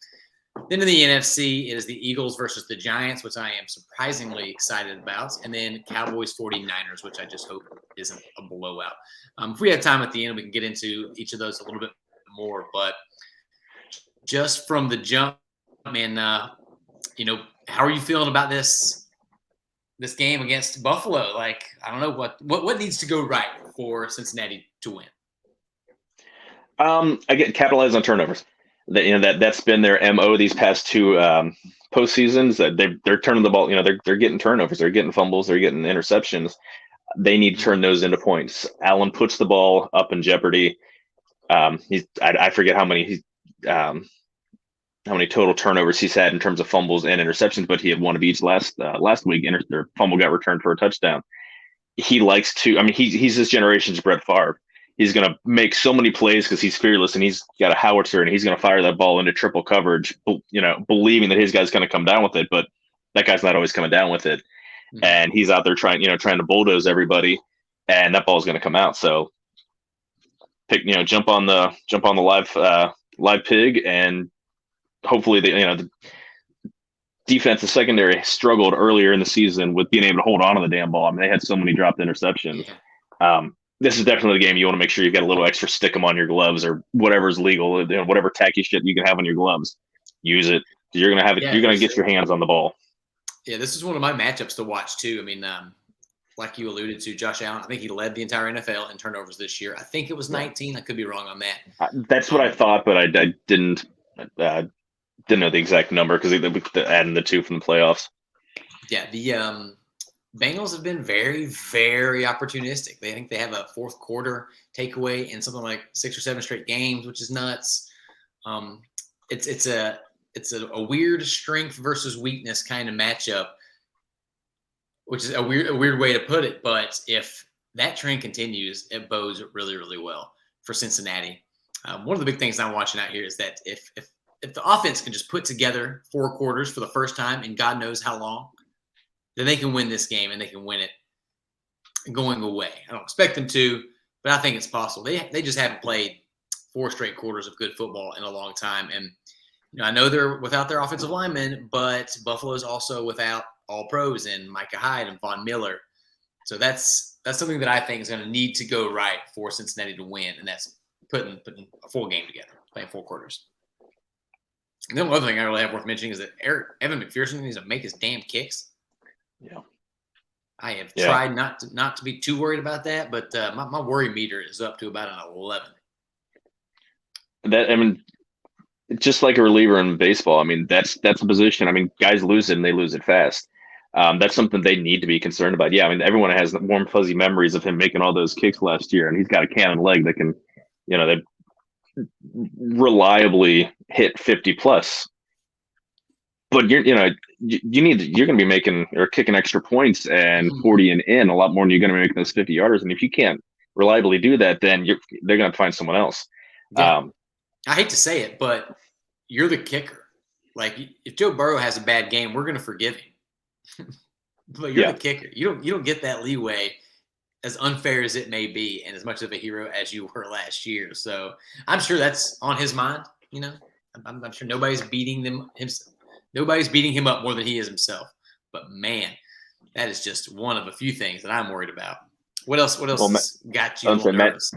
Then in the NFC, it is the Eagles versus the Giants, which I am surprisingly excited about. And then Cowboys 49ers, which I just hope isn't a blowout. If we have time at the end, we can get into each of those a little bit more. But just from the jump, man, how are you feeling about this game against Buffalo? Like, I don't know what needs to go right for Cincinnati to win.
Again, capitalize on turnovers. That's been their MO these past two postseasons. That they're turning the ball. They're getting turnovers. They're getting fumbles. They're getting interceptions. They need to turn those into points. Allen puts the ball up in jeopardy. I forget how many total turnovers he's had in terms of fumbles and interceptions, but he had one of each last week. Their fumble got returned for a touchdown. He likes to. He's this generation's Brett Favre. He's going to make so many plays because he's fearless and he's got a howitzer and he's going to fire that ball into triple coverage, believing that his guy's going to come down with it, but that guy's not always coming down with it. Mm-hmm. And he's out there trying to bulldoze everybody, and that ball is going to come out. So jump on the live pig, and hopefully the defensive secondary struggled earlier in the season with being able to hold on to the damn ball. They had so many dropped interceptions. Yeah. This is definitely the game you want to make sure you've got a little extra stickum on your gloves or whatever's legal, whatever tacky shit you can have on your gloves. Use it. You're going to have it. You're going to get your hands on the ball.
Yeah, this is one of my matchups to watch too. Like you alluded to, Josh Allen, I think he led the entire NFL in turnovers this year. I think it was 19. I could be wrong on that.
That's what I thought, but I didn't know the exact number because they adding the two from the playoffs.
Yeah, the Bengals have been very, very opportunistic. They think they have a fourth quarter takeaway in something like 6 or 7 straight games, which is nuts. It's a weird strength versus weakness kind of matchup. which is a weird way to put it. But if that trend continues, it bodes really, really well for Cincinnati. One of the big things I'm watching out here is that if the offense can just put together 4 quarters for the first time in God knows how long, then they can win this game and they can win it going away. I don't expect them to, but I think it's possible. They just haven't played 4 straight quarters of good football in a long time. And I know they're without their offensive linemen, but Buffalo's also without all pros and Micah Hyde and Von Miller. So that's something that I think is going to need to go right for Cincinnati to win, and that's putting a full game together, playing 4 quarters. And then one other thing I really have worth mentioning is that Evan McPherson needs to make his damn kicks.
Yeah.
I have tried not to be too worried about that, but my worry meter is up to about an 11.
Just like a reliever in baseball, that's a position. Guys lose it and they lose it fast. That's something they need to be concerned about. Yeah, everyone has warm, fuzzy memories of him making all those kicks last year, and he's got a cannon leg that can, that reliably hit 50 plus. But you're going to be making or kicking extra points and 40 and in a lot more than you're going to be making those 50 yarders. And if you can't reliably do that, then they're going to find someone else.
Yeah. I hate to say it, but you're the kicker. Like, if Joe Burrow has a bad game, we're going to forgive him. But you're the kicker. You don't get that leeway, as unfair as it may be, and as much of a hero as you were last year. So I'm sure that's on his mind. I'm sure nobody's beating him up more than he is himself. But man, that is just one of a few things that I'm worried about. What else got you a little nervous?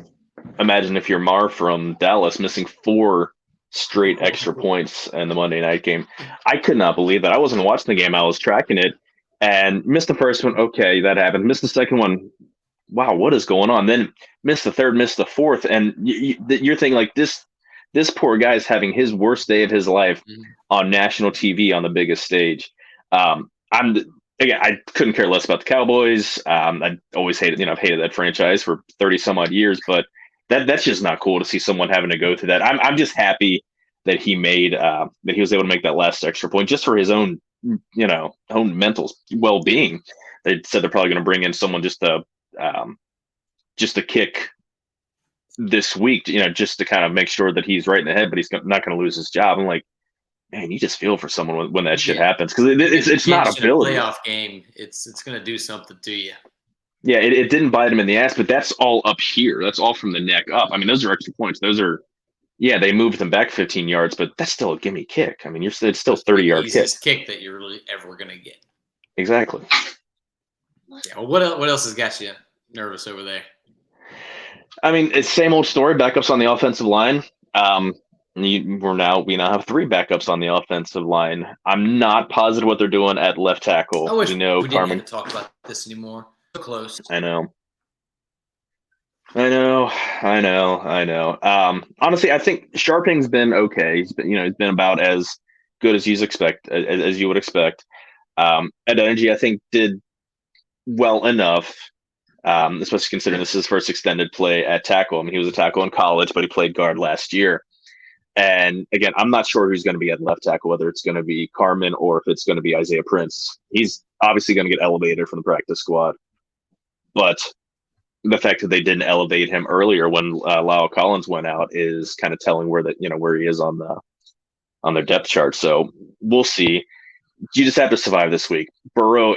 Imagine if you're Mar from Dallas missing 4 straight extra points in the Monday night game. I could not believe that. I wasn't watching the game. I was tracking it and missed the first one. Okay, that happened. Missed the second one. Wow, what is going on? Then missed the third, missed the fourth. And you're thinking like this poor guy is having his worst day of his life on national TV on the biggest stage. I couldn't care less about the Cowboys. I always hated, I've hated that franchise for 30 some odd years, but that's just not cool to see someone having to go through that. I'm just happy that he made that he was able to make that last extra point just for his own mental well-being. They said they're probably going to bring in someone just to kick this week, just to kind of make sure that he's right in the head, but he's not going to lose his job. I'm like, man, you just feel for someone when that shit happens, because it's not ability.
Playoff game, it's going to do something to you.
Yeah, it didn't bite him in the ass, but that's all up here. That's all from the neck up. Those are extra points. Those are, they moved them back 15 yards, but that's still a gimme kick. It's still 30-yard
kick that you're really ever going to get.
Exactly.
Yeah. Well, what else has got you nervous over there?
It's same old story. Backups on the offensive line. We now have 3 backups on the offensive line. I'm not positive what they're doing at left tackle.
I wish we didn't have to talk about this anymore. So close.
I know. Honestly, I think Sharping's been okay. He's been about as good as you would expect. At Energy, I think did well enough, especially considering this is his first extended play at tackle. He was a tackle in college, but he played guard last year. And again, I'm not sure who's going to be at left tackle, whether it's going to be Carmen or if it's going to be Isaiah Prince. He's obviously going to get elevated from the practice squad. But the fact that they didn't elevate him earlier when Lyle Collins went out is kind of telling where he is on their depth chart. So we'll see. You just have to survive this week. Burrow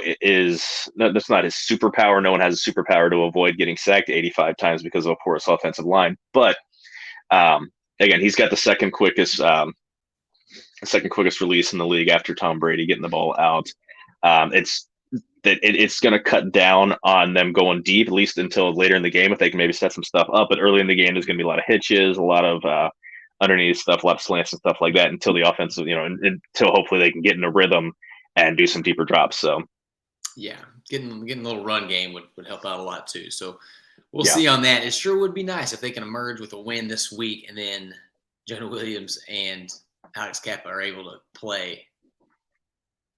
that's not his superpower. No one has a superpower to avoid getting sacked 85 times because of a porous offensive line. But again, he's got the second quickest release in the league after Tom Brady getting the ball out. It's going to cut down on them going deep, at least until later in the game, if they can maybe set some stuff up. But early in the game, there's going to be a lot of hitches, a lot of underneath stuff, a lot of slants and stuff like that until the offensive, until hopefully they can get in a rhythm and do some deeper drops. So,
yeah, getting a little run game would help out a lot too. So we'll see on that. It sure would be nice if they can emerge with a win this week, and then Jonah Williams and Alex Kappa are able to play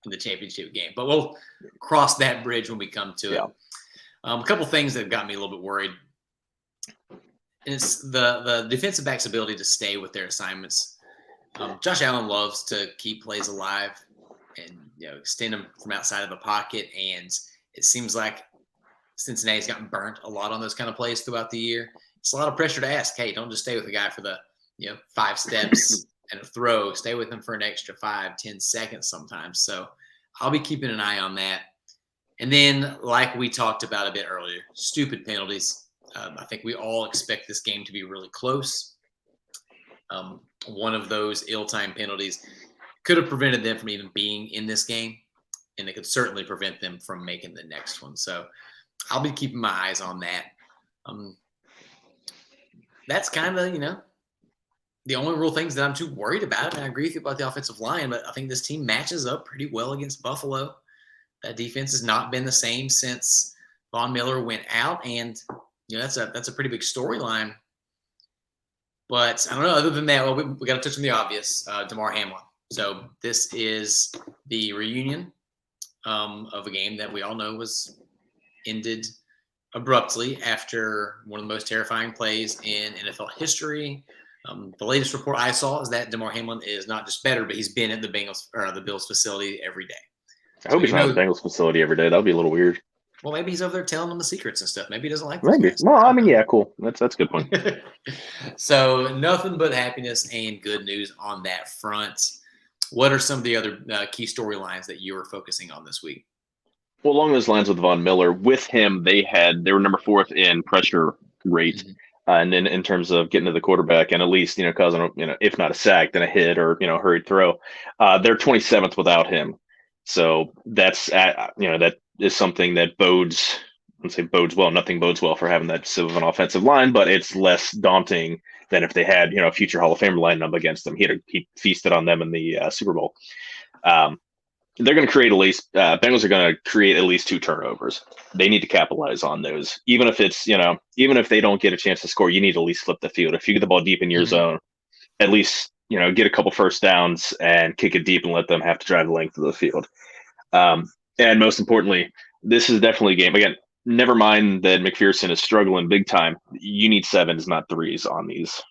in the championship game. But we'll cross that bridge when we come to it. A couple things that got me a little bit worried. And it's the defensive back's ability to stay with their assignments. Josh Allen loves to keep plays alive and extend them from outside of the pocket. And It seems like Cincinnati's gotten burnt a lot on those kind of plays throughout the year. It's a lot of pressure to ask, hey, don't just stay with the guy for the 5 steps and a throw. Stay with him for an extra 5-10 seconds sometimes. So I'll be keeping an eye on that. And then, like we talked about a bit earlier, stupid penalties. I think we all expect this game to be really close. One of those ill-timed penalties could have prevented them from even being in this game, and it could certainly prevent them from making the next one. So I'll be keeping my eyes on that. That's kind of, the only real things that I'm too worried about. And I agree with you about the offensive line, but I think this team matches up pretty well against Buffalo. That defense has not been the same since Von Miller went out, and that's a pretty big storyline. But I don't know. Other than that, we got to touch on the obvious. Damar Hamlin. So this is the reunion of a game that we all know was ended abruptly after one of the most terrifying plays in NFL history. The latest report I saw is that Damar Hamlin is not just better, but he's been at the Bills facility every day.
I hope he's not at the Bengals facility every day. That would be a little weird.
Well, maybe he's over there telling them the secrets and stuff. Maybe he doesn't like
those guys. Well, I mean, yeah, cool. That's a good point.
So nothing but happiness and good news on that front. What are some of the other key storylines that you were focusing on this week?
Well, along those lines with Von Miller, with him, they were number 4th in pressure rate. Mm-hmm. And then in terms of getting to the quarterback and at least, causing, if not a sack, then a hit or, hurried throw, they're 27th without him. So that's, that is something that bodes well. Nothing bodes well for having that sort of an offensive line, but it's less daunting than if they had, a future Hall of Famer lining up against them. He feasted on them in the Super Bowl. They're going to create Bengals are going to create at least 2 turnovers. They need to capitalize on those. Even if it's, even if they don't get a chance to score, you need to at least flip the field. If you get the ball deep in your zone, at least, get a couple first downs and kick it deep and let them have to drive the length of the field. And most importantly, this is definitely a game. Again, never mind that McPherson is struggling big time. You need 7s, not 3s on these.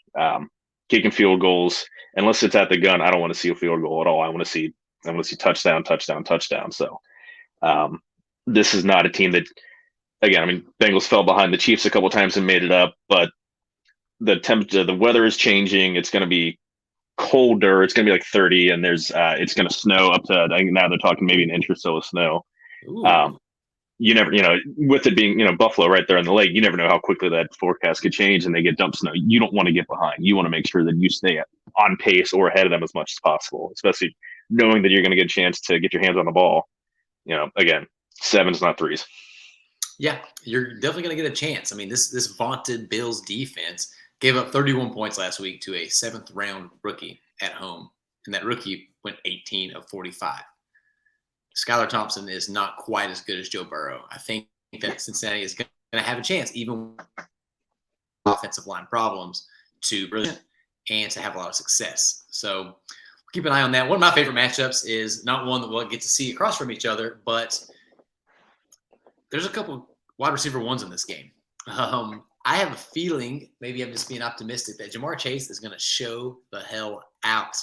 Kicking field goals, unless it's at the gun, I don't want to see a field goal at all. I want to see touchdown, touchdown, touchdown. So this is not a team that, again, Bengals fell behind the Chiefs a couple times and made it up, but the weather is changing. It's going to be colder. It's going to be like 30, and it's going to snow up to, I think now they're talking maybe an inch or so of snow. You never, with it being, Buffalo right there on the lake, you never know how quickly that forecast could change and they get dumped snow. You don't want to get behind. You want to make sure that you stay on pace or ahead of them as much as possible, especially knowing that you're going to get a chance to get your hands on the ball. Again, 7s, not 3s.
Yeah, you're definitely going to get a chance. This vaunted Bills defense gave up 31 points last week to a 7th-round rookie at home, and that rookie went 18 of 45. Skylar Thompson is not quite as good as Joe Burrow. I think that Cincinnati is going to have a chance, even with offensive line problems, to brilliant and to have a lot of success. So keep an eye on that. One of my favorite matchups is not one that we'll get to see across from each other, but there's a couple wide receiver ones in this game. I have a feeling, maybe I'm just being optimistic, that Jamar Chase is going to show the hell out,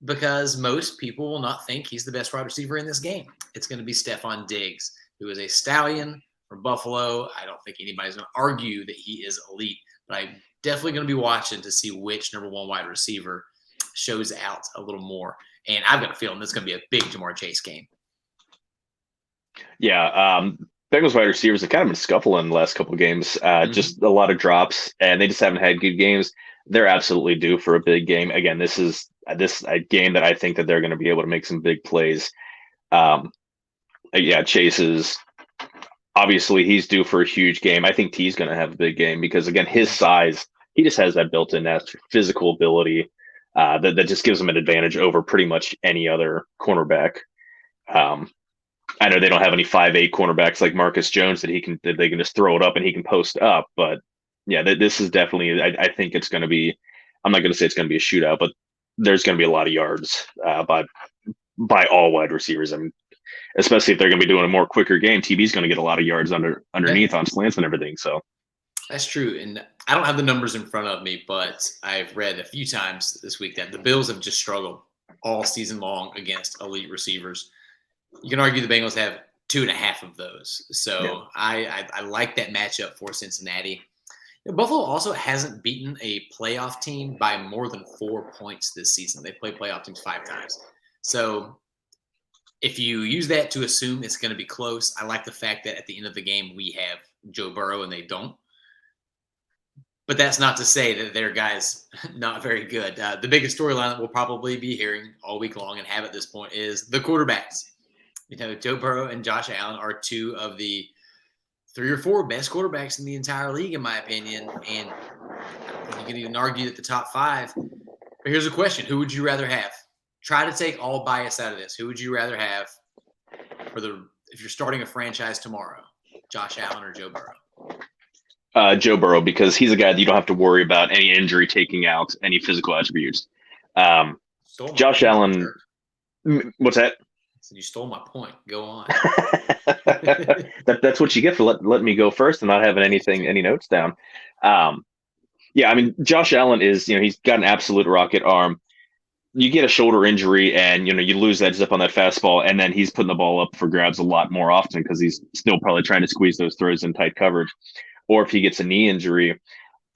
because most people will not think he's the best wide receiver in this game. It's going to be Stephon Diggs, who is a stallion from Buffalo. I don't think anybody's going to argue that he is elite, but I'm definitely going to be watching to see which number 1 wide receiver shows out a little more. And I've got a feeling this is going to be a big Jamar Chase game.
Yeah, Bengals wide receivers have kind of been scuffling the last couple of games. Just a lot of drops, and they just haven't had good games. They're absolutely due for a big game. Again, this is a game that I think that they're going to be able to make some big plays. Chase is obviously he's due for a huge game. I think T's going to have a big game because, again, his size, he just has that built-in physical ability that just gives him an advantage over pretty much any other cornerback. I know they don't have any 5'8" cornerbacks like Marcus Jones that they can just throw it up and he can post up, but yeah, this is definitely, I think it's going to be, I'm not going to say it's going to be a shootout, but there's going to be a lot of yards by all wide receivers. Especially if they're going to be doing a more quicker game, TB's going to get a lot of yards underneath on slants and everything. So
that's true. And I don't have the numbers in front of me, but I've read a few times this week that the Bills have just struggled all season long against elite receivers. You can argue the Bengals have 2.5 of those. So
Yeah.
I like that matchup for Cincinnati. Buffalo also hasn't beaten a playoff team by more than 4 points this season. They played playoff teams 5 times. So if you use that to assume it's going to be close, I like the fact that at the end of the game we have Joe Burrow and they don't. But that's not to say that their guys not very good. The biggest storyline that we'll probably be hearing all week long and have at this point is the quarterbacks. Joe Burrow and Josh Allen are 2 of the 3 or 4 best quarterbacks in the entire league, in my opinion. And you can even argue that the top 5. But here's a question. Who would you rather have? Try to take all bias out of this. Who would you rather have if you're starting a franchise tomorrow? Josh Allen or Joe Burrow?
Joe Burrow, because he's a guy that you don't have to worry about any injury taking out any physical attributes. Josh Allen, what's that?
So you stole my point. Go on.
That's what you get for letting me go first and not having any notes down. Yeah, I mean, Josh Allen is, he's got an absolute rocket arm. You get a shoulder injury and, you lose that zip on that fastball, and then he's putting the ball up for grabs a lot more often because he's still probably trying to squeeze those throws in tight coverage. Or if he gets a knee injury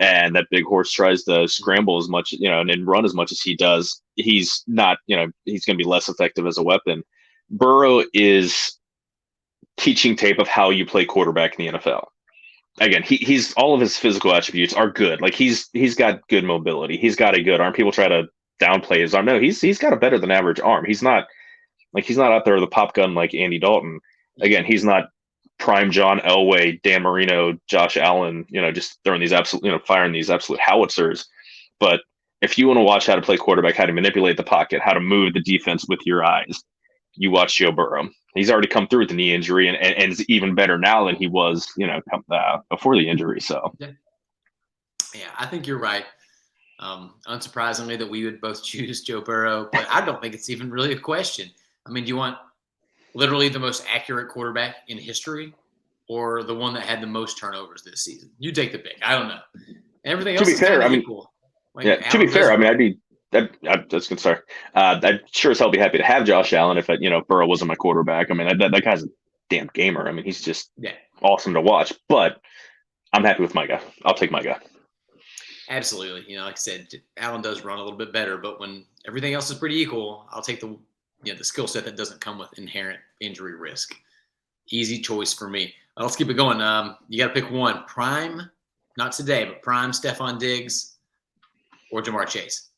and that big horse tries to scramble as much, and run as much as he does, he's not, he's going to be less effective as a weapon. Burrow is teaching tape of how you play quarterback in the NFL. Again, he's all of his physical attributes are good. Like he's got good mobility. He's got a good arm. People try to downplay his arm. No, he's got a better than average arm. He's not out there with a pop gun like Andy Dalton. Again, he's not prime John Elway, Dan Marino, Josh Allen, just throwing these firing these absolute howitzers. But if you want to watch how to play quarterback, how to manipulate the pocket, how to move the defense with your eyes, you watch Joe Burrow. He's already come through with the knee injury and is even better now than he was, before the injury. So,
yeah, I think you're right. Unsurprisingly, that we would both choose Joe Burrow, but I don't think it's even really a question. I mean, do you want literally the most accurate quarterback in history or the one that had the most turnovers this season? You take the pick. I don't know. Everything else is kind of equal.
To be fair, I mean, that's good. Sorry. I'd sure as hell be happy to have Josh Allen if Burrow wasn't my quarterback. I mean, that guy's a damn gamer. I mean, he's just awesome to watch. But I'm happy with my guy. I'll take my guy.
Absolutely. Like I said, Allen does run a little bit better, but when everything else is pretty equal, I'll take the skill set that doesn't come with inherent injury risk. Easy choice for me. Let's keep it going. You got to pick one. Prime, not today, but prime Stephon Diggs or Jamar Chase.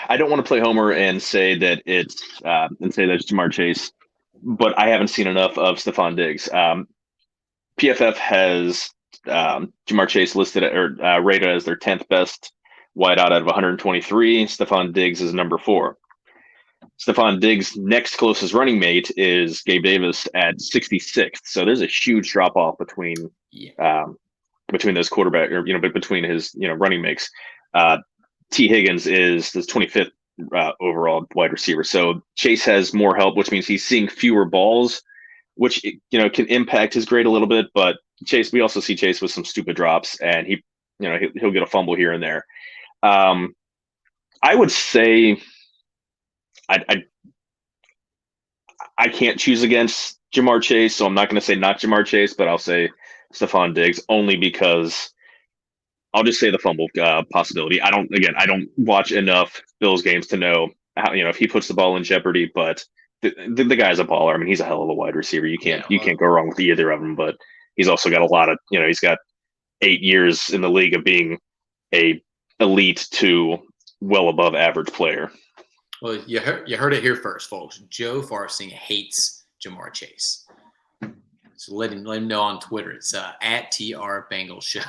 I don't want to play Homer and say that it's Jamar Chase, but I haven't seen enough of Stephon Diggs. PFF has Jamar Chase listed rated as their 10th best wideout out of 123. Stephon Diggs is number 4. Stephon Diggs' next closest running mate is Gabe Davis at 66th. So there's a huge drop off between those quarterback between his running mates. T. Higgins is the 25th overall wide receiver. So Chase has more help, which means he's seeing fewer balls, which can impact his grade a little bit. But Chase, we also see Chase with some stupid drops, and he'll get a fumble here and there. I would say I can't choose against Jamar Chase, so I'm not going to say not Jamar Chase, but I'll say Stephon Diggs only because I'll just say the fumble possibility. I don't watch enough Bills games to know how if he puts the ball in jeopardy, but the guy's a baller. I mean, he's a hell of a wide receiver. You can't go wrong with either of them, but he's also got a lot of he's got 8 years in the league of being a elite to well above average player.
Well, you heard it here first, folks. Joe Farsing hates Jamar Chase. So let him know on Twitter. It's at TR Bengals Show.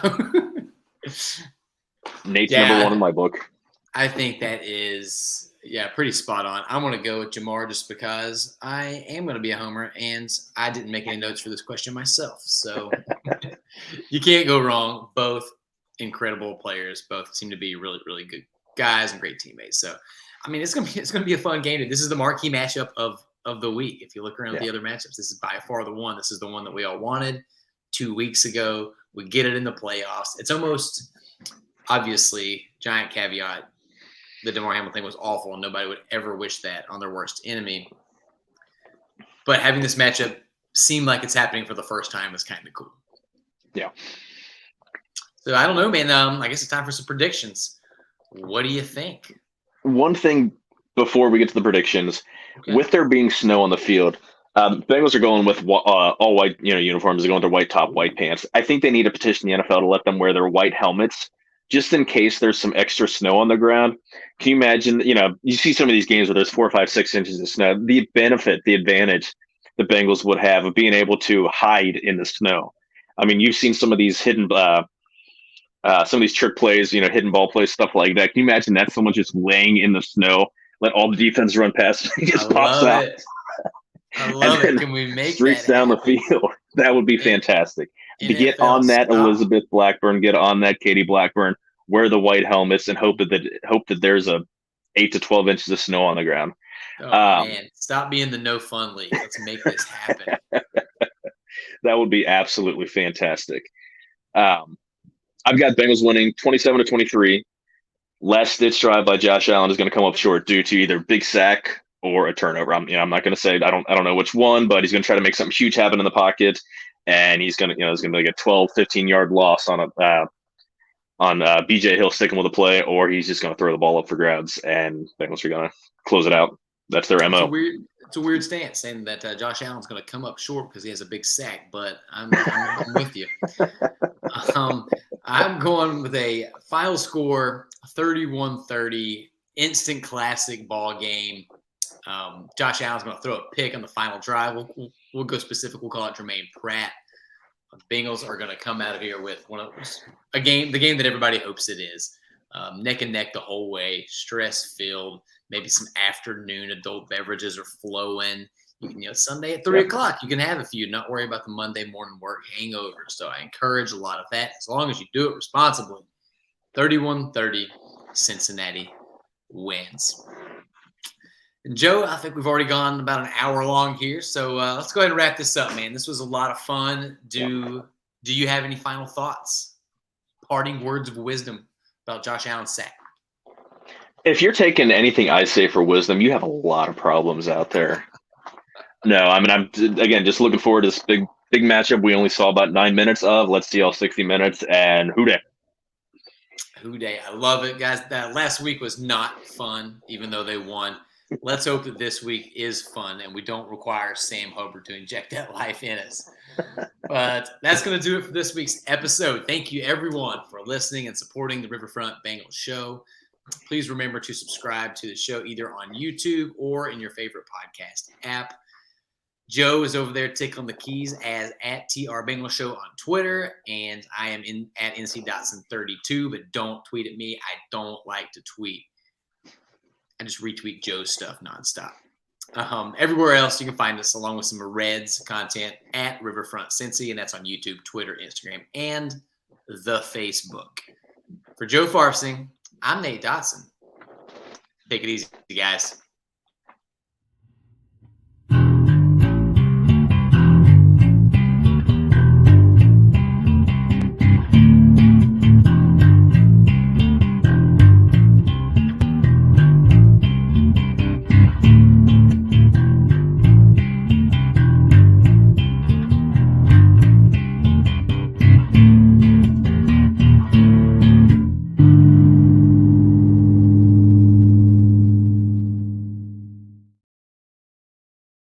Nate's number 1 in my book.
I think that is pretty spot on. I'm going to go with Jamar just because I am going to be a homer, and I didn't make any notes for this question myself. So you can't go wrong. Both incredible players. Both seem to be really, really good guys and great teammates. So, I mean, it's gonna be a fun game. This is the marquee matchup of the week. If you look around at the other matchups, this is by far the one. This is the one that we all wanted 2 weeks ago. We get it in the playoffs. It's almost obviously giant caveat. The DeMar Hamlin thing was awful, and nobody would ever wish that on their worst enemy. But having this matchup seem like it's happening for the first time is kind of cool.
Yeah.
So I don't know, man. I guess it's time for some predictions. What do you think?
One thing before we get to the predictions, with there being snow on the field, Bengals are going with all white, uniforms. They're going with their white top, white pants. I think they need to petition the NFL to let them wear their white helmets, just in case there's some extra snow on the ground. Can you imagine? You see some of these games where there's 4, 5, 6 inches of snow. The advantage the Bengals would have of being able to hide in the snow. I mean, you've seen some of these hidden. Some of these trick plays, hidden ball plays, stuff like that. Can you imagine that someone just laying in the snow, let all the defense run past, and he just pops out?
I love it. Can we make
streaks
that
down
happen?
the field? That would be fantastic. To get
NFL,
on that
stop.
Elizabeth Blackburn, get on that Katie Blackburn, wear the white helmets, and hope that there's a 8 to 12 inches of snow on the ground.
Oh man, stop being the no fun league. Let's make this happen.
That would be absolutely fantastic. I've got Bengals winning 27-23. Last ditch drive by Josh Allen is going to come up short due to either big sack or a turnover. I'm not going to say I don't know which one, but he's going to try to make something huge happen in the pocket, and he's going to it's going to be like a 12, 15-yard loss on BJ Hill sticking with a play, or he's just going to throw the ball up for grabs, and Bengals are going to close it out. That's their MO.
It's a weird stance saying that Josh Allen's going to come up short because he has a big sack, but I'm with you. I'm going with a final score 31-30, instant classic ball game. Josh Allen's going to throw a pick on the final drive. We'll go specific. We'll call it Jermaine Pratt. The Bengals are going to come out of here with the game that everybody hopes it is. Neck and neck the whole way, stress-filled. Maybe some afternoon adult beverages are flowing. Sunday at 3 o'clock, you can have a few, not worry about the Monday morning work hangover. So I encourage a lot of that as long as you do it responsibly. 31-30, Cincinnati wins. And Joe, I think we've already gone about an hour long here. So let's go ahead and wrap this up, man. This was a lot of fun. Do you have any final thoughts? Parting words of wisdom about Josh Allen's sack?
If you're taking anything I say for wisdom, you have a lot of problems out there. No, I mean, I'm again just looking forward to this big matchup. We only saw about 9 minutes of. Let's see all 60 minutes, and who dey?
Who dey? I love it, guys. That last week was not fun, even though they won. Let's hope that this week is fun, and we don't require Sam Hubbard to inject that life in us. But that's going to do it for this week's episode. Thank you, everyone, for listening and supporting the Riverfront Bengals show. Please remember to subscribe to the show either on YouTube or in your favorite podcast app. Joe is over there tickling the keys as at TRBS Show on Twitter, and I am at NC.Dotson32, but don't tweet at me. I don't like to tweet. I just retweet Joe's stuff nonstop. Everywhere else, you can find us along with some Reds content at Riverfront Cincy, and that's on YouTube, Twitter, Instagram, and the Facebook. For Joe Farsing, I'm Nate Dotson. Take it easy, guys.